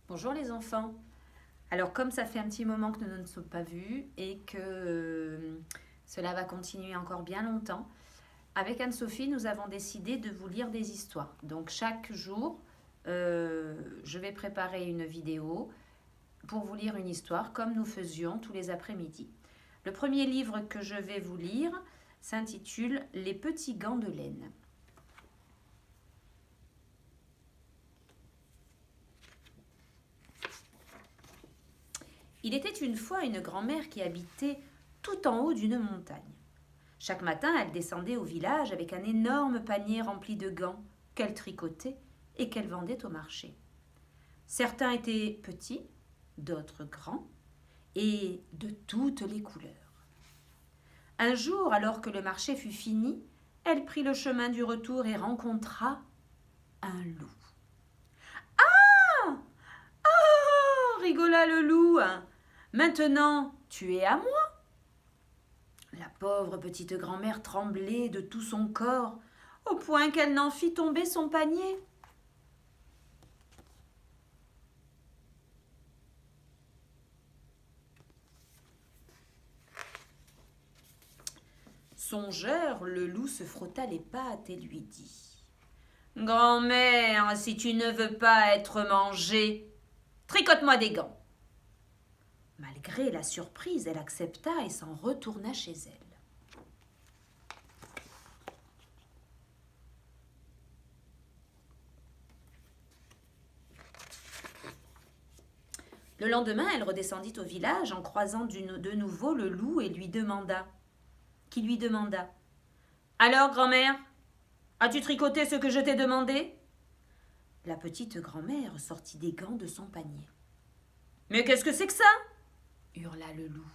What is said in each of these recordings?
Bonjour les enfants. Alors comme ça fait un petit moment que nous ne nous sommes pas vus et que cela va continuer encore bien longtemps, avec Anne-Sophie, nous avons décidé de vous lire des histoires. Donc chaque jour, je vais préparer une vidéo pour vous lire une histoire comme nous faisions tous les après-midi. Le premier livre que je vais vous lire s'intitule Les petits gants de laine. Il était une fois une grand-mère qui habitait tout en haut d'une montagne. Chaque matin, elle descendait au village avec un énorme panier rempli de gants qu'elle tricotait et qu'elle vendait au marché. Certains étaient petits, d'autres grands, et de toutes les couleurs. Un jour, alors que le marché fut fini, elle prit le chemin du retour et rencontra un loup. Ah, oh, rigola le loup. Maintenant, tu es à moi. La pauvre petite grand-mère tremblait de tout son corps, au point qu'elle n'en fit tomber son panier. Songeur, le loup se frotta les pattes et lui dit « Grand-mère, si tu ne veux pas être mangée, tricote-moi des gants. » Malgré la surprise, elle accepta et s'en retourna chez elle. Le lendemain, elle redescendit au village en croisant de nouveau le loup et lui demanda « Alors, grand-mère, as-tu tricoté ce que je t'ai demandé ?» La petite grand-mère sortit des gants de son panier. « Mais qu'est-ce que c'est que ça ?» hurla le loup.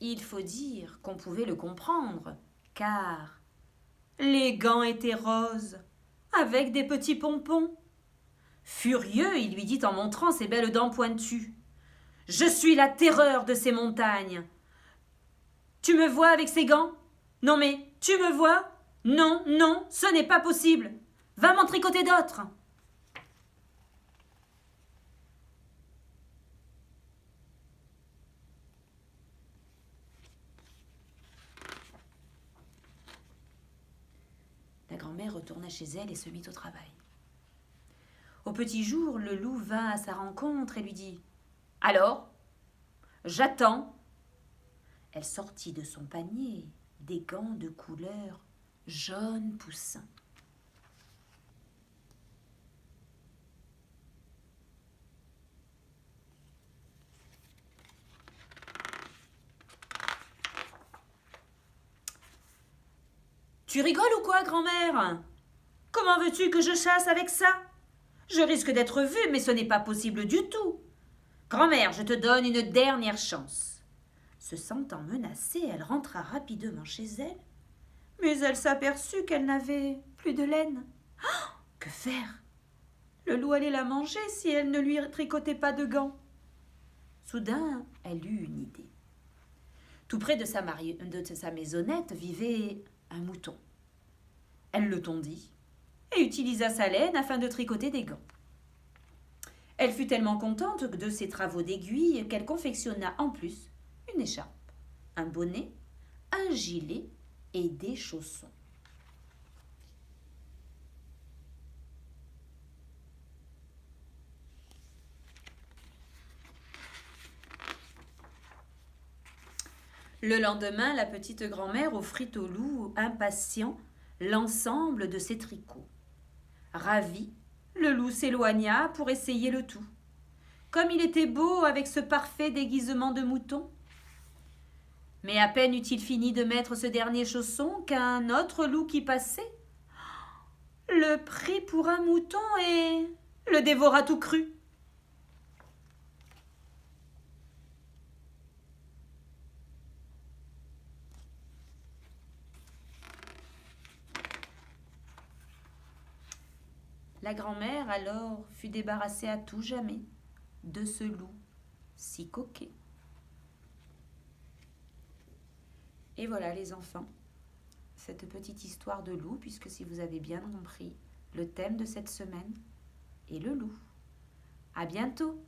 Il faut dire qu'on pouvait le comprendre, car les gants étaient roses, avec des petits pompons. Furieux, il lui dit en montrant ses belles dents pointues « Je suis la terreur de ces montagnes. Tu me vois avec ces gants? Non mais, tu me vois? Non, non, ce n'est pas possible. Va m'en tricoter d'autres. » La grand-mère retourna chez elle et se mit au travail. Au petit jour, le loup vint à sa rencontre et lui dit « Alors, j'attends. » Elle sortit de son panier des gants de couleur jaune poussin. Tu rigoles ou quoi, grand-mère? Comment veux-tu que je chasse avec ça? Je risque d'être vue, mais ce n'est pas possible du tout. Grand-mère, je te donne une dernière chance. Se sentant menacée, elle rentra rapidement chez elle, mais elle s'aperçut qu'elle n'avait plus de laine. Que faire? Le loup allait la manger si elle ne lui tricotait pas de gants. Soudain, elle eut une idée. Tout près de sa maisonnette vivait un mouton. Elle le tondit et utilisa sa laine afin de tricoter des gants. Elle fut tellement contente de ses travaux d'aiguille qu'elle confectionna en plus une écharpe, un bonnet, un gilet et des chaussons. Le lendemain, la petite grand-mère offrit au loup impatient l'ensemble de ses tricots. Ravi, le loup s'éloigna pour essayer le tout. Comme il était beau avec ce parfait déguisement de mouton. Mais à peine eut-il fini de mettre ce dernier chausson qu'un autre loup qui passait le prit pour un mouton et le dévora tout cru. La grand-mère alors fut débarrassée à tout jamais de ce loup si coquet. Et voilà les enfants, cette petite histoire de loup, puisque si vous avez bien compris, le thème de cette semaine est le loup. À bientôt!